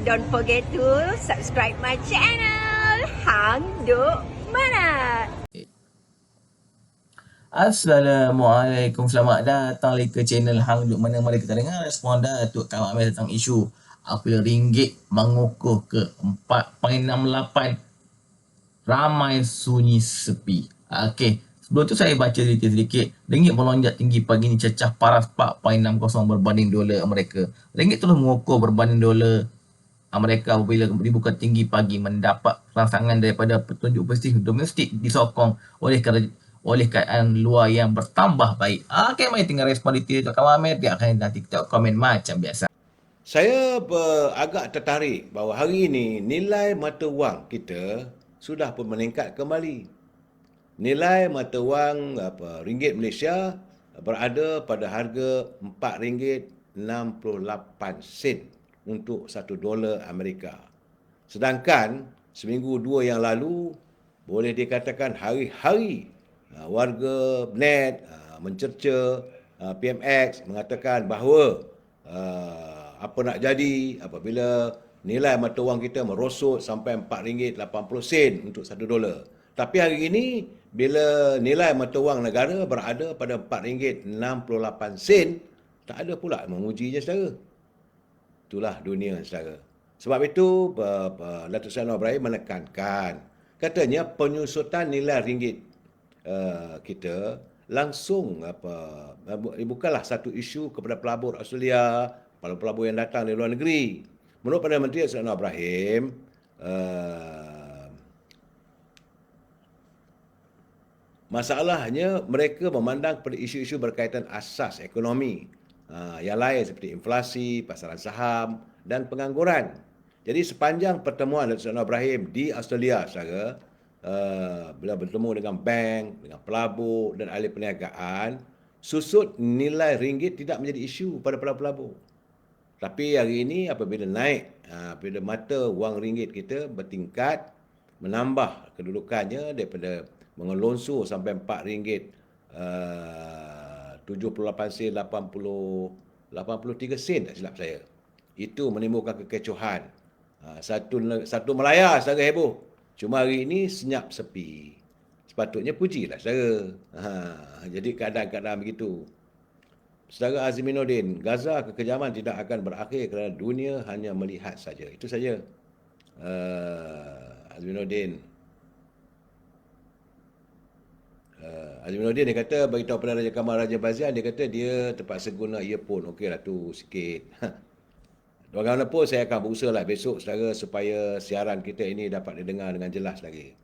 Don't forget to subscribe my channel, Hang Duk Mana. Assalamualaikum, selamat datang lagi ke channel Hang Duk Mana. Mari kita dengar respon Datuk Kak Amir tentang isu apabila ringgit mengukuh ke 4.68, ramai sunyi sepi. Okey, sebelum tu saya baca sedikit. Ringgit melonjak tinggi pagi ni cecah paras 4.60 berbanding dolar Amerika. Ringgit terus mengukuh berbanding dolar Amerika apabila dibuka tinggi pagi mendapat rangsangan daripada petunjuk positif domestik disokong oleh keadaan luar yang bertambah baik. Okey, mari tinggal respon detail Dr. Kamal. Dia akan nanti kita komen macam biasa. Saya agak tertarik bahawa hari ini nilai mata wang kita sudah pun meningkat kembali. Nilai mata wang ringgit Malaysia berada pada harga RM4.68 untuk $1 Amerika. Sedangkan seminggu dua yang lalu boleh dikatakan hari-hari warga net mencerca PMX mengatakan bahawa apa nak jadi apabila nilai mata wang kita merosot sampai RM4.80 untuk $1. Tapi hari ini bila nilai mata wang negara berada pada RM4.68, tak ada pula mengujinya saudara. Itulah dunia saudara. Sebab itu Datuk Seri Anwar Ibrahim menekankan, katanya penyusutan nilai ringgit kita langsung bukanlah satu isu kepada pelabur Australia, pelabur yang datang dari luar negeri. Menurut Perdana Menteri Seri Anwar Ibrahim, masalahnya mereka memandang pada isu-isu berkaitan asas ekonomi yang lain seperti inflasi, pasaran saham dan pengangguran. Jadi sepanjang pertemuan Datuk Seri Anwar Ibrahim di Australia, saudara, bila bertemu dengan bank, dengan pelabur dan ahli perniagaan, susut nilai ringgit tidak menjadi isu pada para pelabur. Tapi hari ini apabila naik, apabila mata wang ringgit kita bertingkat, menambah kedudukannya daripada mengelonsor sampai RM4.78 83 tak silap saya. Itu menimbulkan kekecohan. Satu Melaya saudara heboh. Cuma hari ini senyap sepi. Sepatutnya pujilah saudara. Jadi keadaan-keadaan begitu. Saudara Azminuddin, Gaza kekejaman tidak akan berakhir kerana dunia hanya melihat saja. Itu saja. Azminuddin. Azminuddin dia kata, beritahu pada Raja Kamal Raja Bazian, dia kata dia terpaksa guna earphone. Okeylah tu sikit. Bagaimanapun saya akan berusaha lah besok saudara supaya siaran kita ini dapat didengar dengan jelas lagi.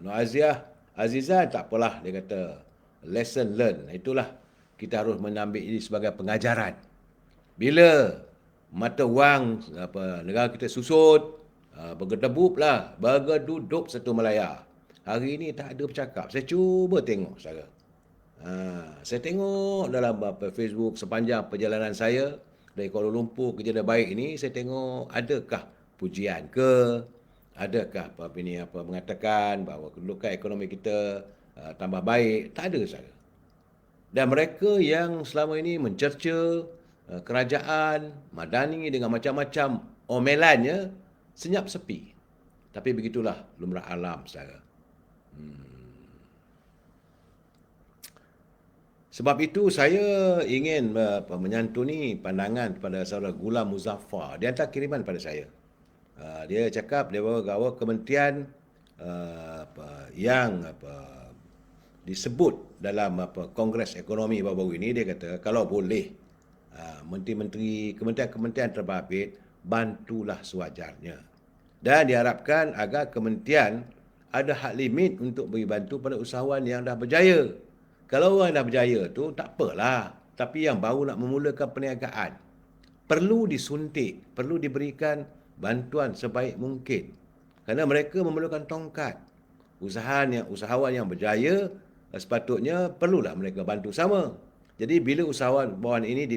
Nur Azizah tak apalah, dia kata lesson learn. Itulah kita harus menambil ini sebagai pengajaran. Bila mata wang negara kita susut, bergedebuk satu Melaya. Hari ini tak ada bercakap. Saya cuba tengok saudara. Saya tengok dalam Facebook sepanjang perjalanan saya dari Kuala Lumpur ke Jeddah Baik ini, saya tengok adakah pujian ke, adakah mengatakan bahawa kedudukan ekonomi kita tambah baik. Tak ada saudara. Dan mereka yang selama ini mencerca kerajaan, Madani dengan macam-macam omelannya, senyap sepi. Tapi begitulah lumrah alam saudara. Sebab itu saya ingin menyantuni pandangan kepada saudara Gulam Muzaffar. Dia hantar kiriman pada saya. Dia cakap dia bahawa kementerian yang disebut dalam Kongres Ekonomi baru-baru ini, dia kata kalau boleh menteri-menteri, kementerian-kementerian terbabit bantulah sewajarnya. Dan diharapkan agar kementerian ada had limit untuk beri bantu pada usahawan yang dah berjaya. Kalau orang dah berjaya tu tak apalah, tapi yang baru nak memulakan perniagaan perlu disuntik, perlu diberikan bantuan sebaik mungkin. Kerana mereka memerlukan tongkat. Usahawan yang berjaya sepatutnya perlulah mereka bantu sama. Jadi bila usahawan bawahan ini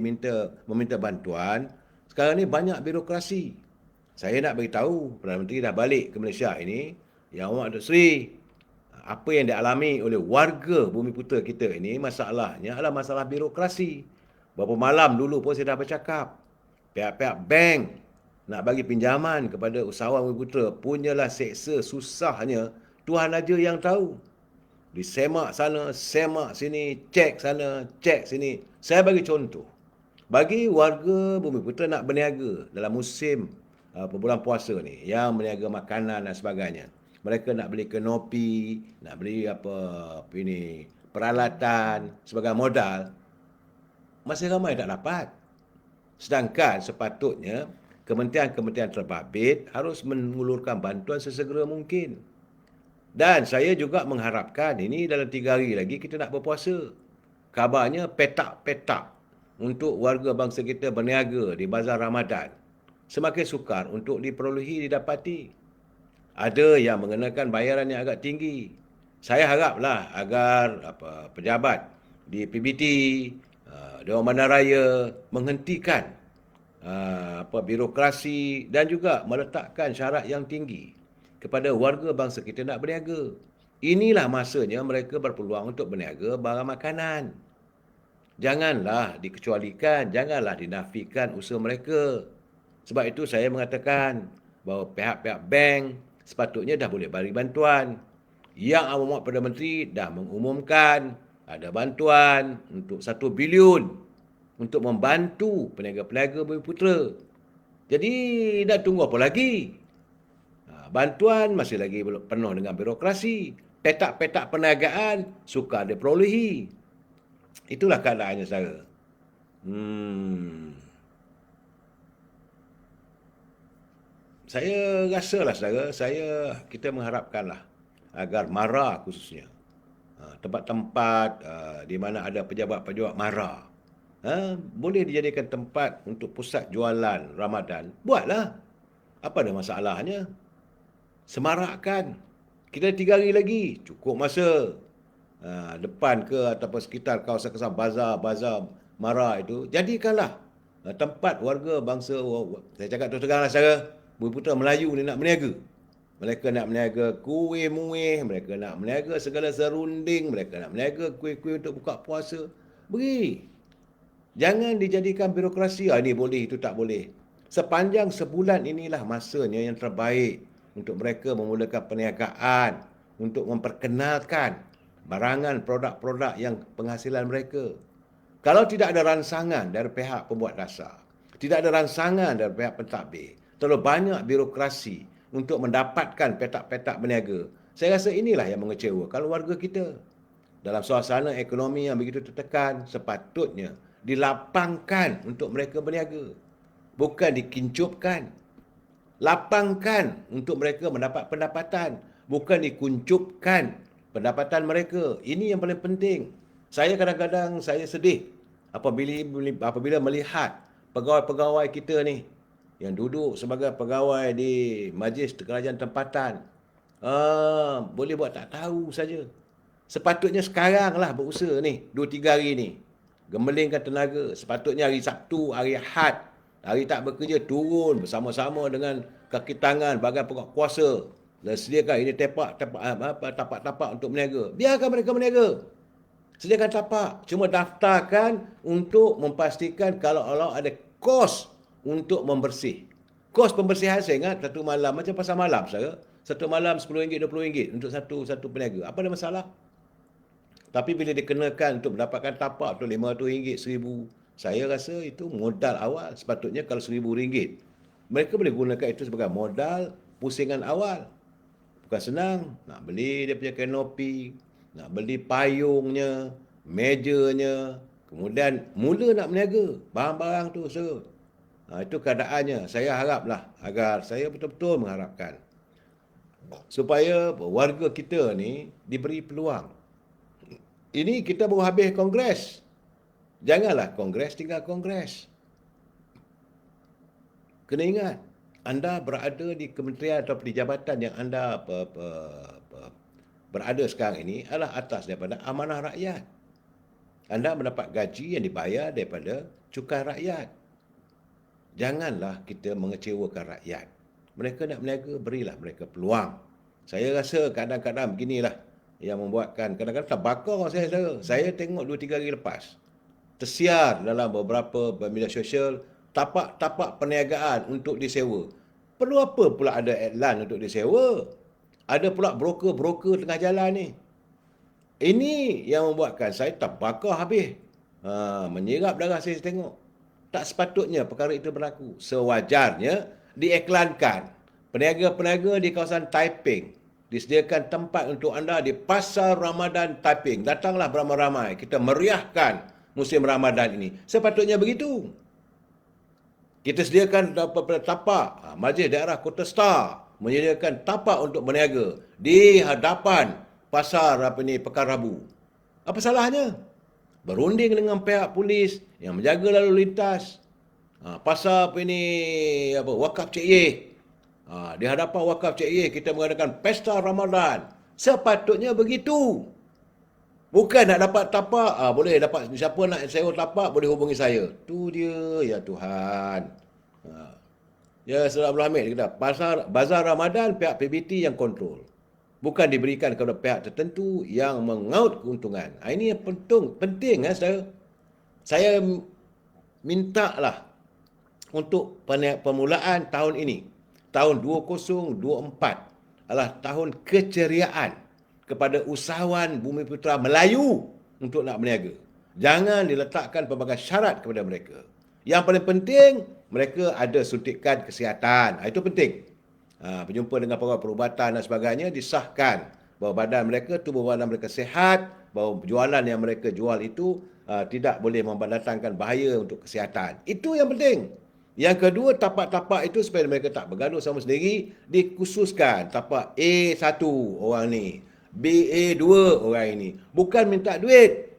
meminta bantuan, sekarang ni banyak birokrasi. Saya nak beritahu Perdana Menteri dah balik ke Malaysia ini, Yang Amat Datuk Seri, apa yang dialami oleh warga Bumiputera kita ini, masalahnya adalah masalah birokrasi. Beberapa malam dulu pun saya dah bercakap, pihak-pihak bank nak bagi pinjaman kepada usahawan Bumiputera, punyalah seksa susahnya, Tuhan aja yang tahu. Disemak sana, semak sini, cek sana, cek sini. Saya bagi contoh. Bagi warga Bumiputera nak berniaga dalam musim bulan puasa ni, yang berniaga makanan dan sebagainya. Mereka nak beli kanopi, nak beli ini peralatan sebagai modal, masih ramai tak dapat. Sedangkan sepatutnya kementerian-kementerian terbabit harus mengulurkan bantuan sesegera mungkin. Dan saya juga mengharapkan ini dalam 3 hari lagi kita nak berpuasa. Kabarnya petak-petak untuk warga bangsa kita berniaga di bazar Ramadan semakin sukar untuk diperolehi, didapati. Ada yang mengenakan bayaran yang agak tinggi. Saya haraplah agar pejabat di PBT, Dewan Bandaraya menghentikan birokrasi dan juga meletakkan syarat yang tinggi kepada warga bangsa kita nak berniaga. Inilah masanya mereka berpeluang untuk berniaga barang makanan. Janganlah dikecualikan, janganlah dinafikan usaha mereka. Sebab itu saya mengatakan bahawa pihak-pihak bank sepatutnya dah boleh bagi bantuan. Yang Amat Perdana Menteri dah mengumumkan ada bantuan untuk 1 bilion untuk membantu peniaga-peniaga Bumiputera. Jadi nak tunggu apa lagi? Bantuan masih lagi penuh dengan birokrasi. Petak-petak perniagaan sukar diperolehi. Itulah keadaannya, saudara. Saya rasalah, saudara, kita mengharapkanlah agar MARA khususnya, tempat-tempat di mana ada pejabat-pejabat MARA, boleh dijadikan tempat untuk pusat jualan Ramadan. Buatlah. Apa ada masalahnya? Semarakkan. Kita 3 hari lagi, cukup masa. Depan ke ataupun sekitar kawasan-kawasan bazar MARA itu, jadikanlah tempat warga bangsa, saya cakap terus teranglah, saudara, Bumiputera Melayu ni nak berniaga. Mereka nak berniaga kuih muih, mereka nak berniaga segala serunding, mereka nak berniaga kuih-kuih untuk buka puasa. Beri. Jangan dijadikan birokrasi, ini boleh, itu tak boleh. Sepanjang sebulan inilah masanya yang terbaik untuk mereka memulakan perniagaan, untuk memperkenalkan barangan, produk-produk yang penghasilan mereka. Kalau tidak ada rangsangan dari pihak pembuat dasar, tidak ada rangsangan dari pihak pentadbir, terlalu banyak birokrasi untuk mendapatkan petak-petak berniaga, saya rasa inilah yang mengecewakan warga kita. Dalam suasana ekonomi yang begitu tertekan, sepatutnya dilapangkan untuk mereka berniaga, bukan dikincupkan. Lapangkan untuk mereka mendapat pendapatan, bukan dikuncupkan pendapatan mereka. Ini yang paling penting. Saya kadang-kadang saya sedih apabila melihat pegawai-pegawai kita ni yang duduk sebagai pegawai di Majlis Kerajaan Tempatan. Boleh buat tak tahu saja. Sepatutnya sekaranglah berusaha ni, 2-3 hari ni. Gemblengkan tenaga. Sepatutnya hari Sabtu, hari Ahad, hari tak bekerja, turun bersama-sama dengan kaki tangan bahagian pokok kuasa dan sediakan ini tapak-tapak untuk berniaga. Biarkan mereka berniaga. Sediakan tapak. Cuma daftarkan untuk memastikan kalau ada kos untuk membersih. Kos pembersihan saya ingat satu malam, macam pasar malam saya. Satu malam RM10, RM20 untuk satu peniaga. Apa ada masalah? Tapi bila dikenakan untuk mendapatkan tapak tu RM500, RM1,000, saya rasa itu modal awal. Sepatutnya kalau RM1,000, mereka boleh gunakan itu sebagai modal pusingan awal. Bukan senang nak beli dia punya kanopi, nak beli payungnya, mejanya, kemudian mula nak berniaga barang-barang tu. Itu keadaannya. Saya haraplah agar saya betul-betul mengharapkan supaya warga kita ni diberi peluang. Ini kita baru habis kongres. Janganlah kongres tinggal kongres. Kena ingat, anda berada di kementerian atau di jabatan yang anda berada sekarang ini adalah atas daripada amanah rakyat. Anda mendapat gaji yang dibayar daripada cukai rakyat. Janganlah kita mengecewakan rakyat. Mereka nak berniaga, berilah mereka peluang. Saya rasa kadang-kadang beginilah yang membuatkan, kadang-kadang terbakar saya tengok 2-3 hari lepas. Tersiar dalam beberapa media sosial tapak-tapak perniagaan untuk disewa. Perlu apa pula ada iklan untuk disewa? Ada pula broker-broker tengah jalan ni. Ini yang membuatkan saya terbakar habis. Menyerap darah saya tengok. Tak sepatutnya perkara itu berlaku. Sewajarnya diiklankan. Peniaga-peniaga di kawasan Taiping disediakan tempat untuk anda di Pasar Ramadan Taiping. Datanglah beramai-ramai. Kita meriahkan musim Ramadan ini. Sepatutnya begitu. Kita sediakan tapak. Majlis Daerah Kota Star menyediakan tapak untuk berniaga di hadapan pasar Pekan Rabu. Apa salahnya? Berunding dengan pihak polis yang menjaga lalu lintas. Pasar Wakaf Cik Ye. Di hadapan Wakaf Cik Ye kita mengadakan pesta Ramadan. Sepatutnya begitu. Bukan nak dapat tapak, boleh dapat, siapa nak sewa tapak boleh hubungi saya. Tu dia, ya Tuhan. Ya Saudara Abdul Hamid kata, bazar Ramadan pihak PBT yang kontrol. Bukan diberikan kepada pihak tertentu yang mengaut keuntungan. Ini yang penting saudara. Saya mintalah untuk permulaan tahun ini, tahun 2024 adalah tahun keceriaan kepada usahawan Bumiputera Melayu untuk nak berniaga. Jangan diletakkan pelbagai syarat kepada mereka. Yang paling penting, mereka ada suntikan kesihatan. Itu penting. Berjumpa dengan pegawai perubatan dan sebagainya, disahkan bahawa badan mereka, tubuh badan mereka sihat, bahawa jualan yang mereka jual itu tidak boleh mendatangkan bahaya untuk kesihatan. Itu yang penting. Yang kedua, tapak-tapak itu supaya mereka tak bergaduh sama sendiri, dikhususkan tapak A1 orang ni, BA2 orang ini. Bukan minta duit.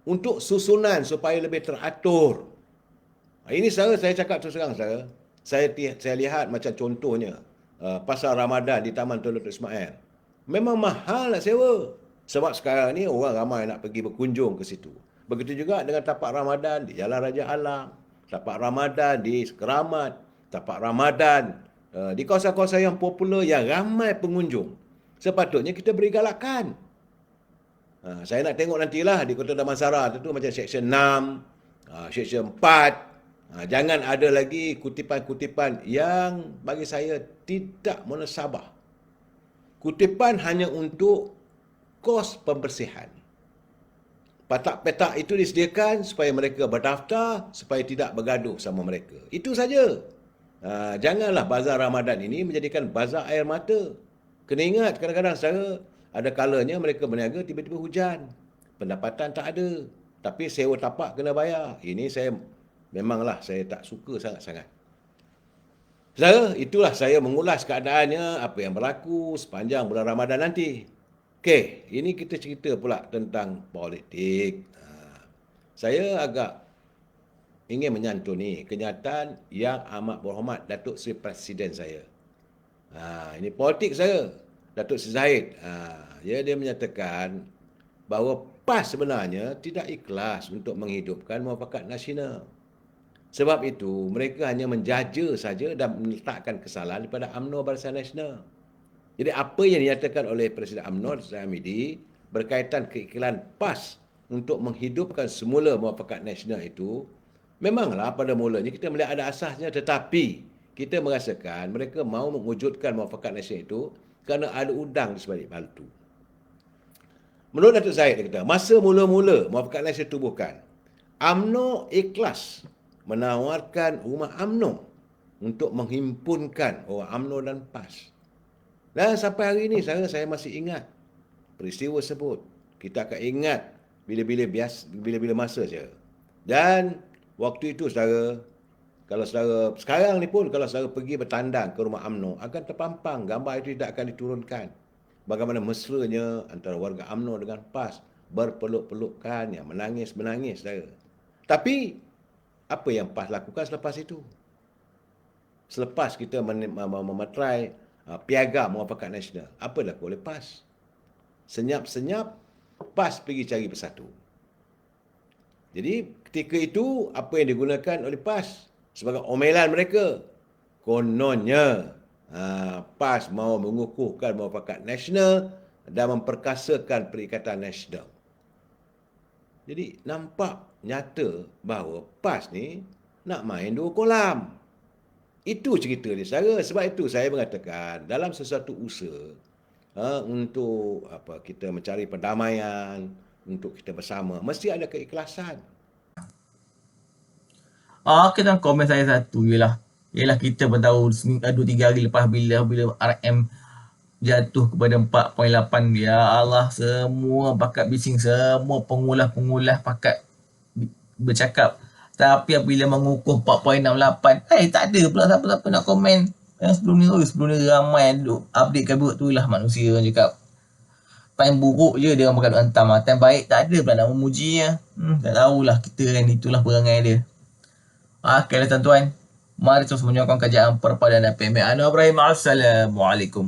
Untuk susunan supaya lebih teratur. Ini saya cakap terus terang saya. Saya lihat macam contohnya pasar Ramadan di Taman Tun Dr. Ismail. Memang mahal nak sewa. Sebab sekarang ni orang ramai nak pergi berkunjung ke situ. Begitu juga dengan tapak Ramadan di Jalan Raja Alang, tapak Ramadan di Keramat, tapak Ramadan di kawasan-kawasan yang popular yang ramai pengunjung. Sepatutnya kita beri galakan. Saya nak tengok nantilah di Kota Damansara tu macam Seksyen 6, Seksyen 4. Jangan ada lagi kutipan-kutipan yang bagi saya tidak munasabah. Kutipan hanya untuk kos pembersihan. Petak-petak itu disediakan supaya mereka berdaftar, supaya tidak bergaduh sama mereka. Itu saja. Janganlah bazar Ramadan ini menjadikan bazar air mata. Kena ingat kadang-kadang saya ada kalanya mereka berniaga tiba-tiba hujan. Pendapatan tak ada. Tapi sewa tapak kena bayar. Ini memanglah saya tak suka sangat-sangat. Saudara, itulah saya mengulas keadaannya, apa yang berlaku sepanjang bulan Ramadan nanti. Okey, ini kita cerita pula tentang politik. Saya agak ingin menyantuni kenyataan yang amat berhormat Datuk Seri Presiden saya. Ini politik saya, Datuk Seri Zahid. Dia menyatakan bahawa PAS sebenarnya tidak ikhlas untuk menghidupkan muafakat nasional. Sebab itu, mereka hanya menjaja saja dan meletakkan kesalahan kepada UMNO Barisan Nasional. Jadi, apa yang dinyatakan oleh Presiden UMNO, Zaid Hamidi, berkaitan keikhlasan PAS untuk menghidupkan semula muafakat nasional itu, memanglah pada mulanya kita melihat ada asasnya, tetapi kita merasakan mereka mahu mewujudkan muafakat nasional itu kerana ada udang di sebalik batu. Menurut Datuk Zahid, dia kata, masa mula-mula muafakat nasional tubuhkan, UMNO ikhlas menawarkan rumah UMNO untuk menghimpunkan orang UMNO dan PAS. Dan sampai hari ini saya masih ingat peristiwa tersebut. Kita akan ingat bila-bila masa saja. Dan waktu itu kalau saudara sekarang ni pun kalau saudara pergi bertandang ke rumah UMNO akan terpampang gambar itu tidak akan diturunkan. Bagaimana mesranya antara warga UMNO dengan PAS berpeluk-pelukan, yang menangis-menangis saudara. Tapi apa yang PAS lakukan selepas itu? Selepas kita memeterai piagam muafakat nasional, apa dilakukan oleh PAS? Senyap-senyap, PAS pergi cari bersatu. Jadi ketika itu, apa yang digunakan oleh PAS sebagai omelan mereka? Kononnya, PAS mahu mengukuhkan muafakat nasional dan memperkasakan Perikatan Nasional. Jadi nampak nyata bahawa PAS ni nak main 2 kolam. Itu cerita dia saudara. Sebab itu saya mengatakan dalam sesuatu usaha untuk kita mencari perdamaian, untuk kita bersama, mesti ada keikhlasan. Kita komen saya satu ialah kita pun tahu 2-3 hari lepas bila RM jatuh kepada 4.8, ya Allah, semua pakat bising, semua pengulas pakat bercakap. Tapi apabila mengukuh 4.68, tak ada pula siapa-siapa nak komen. Sebelum ni ramai duk update kabut tu lah manusia orang cakap. Time buruk je dia orang pakai duk hantam. Time baik tak ada pula nak memujinya. Tak tahulah kita kan, itulah perangai dia. Okay lah tuan-tuan. Mari terus menyokong kajian perpaduan PMA Anwar Ibrahim. Assalamualaikum.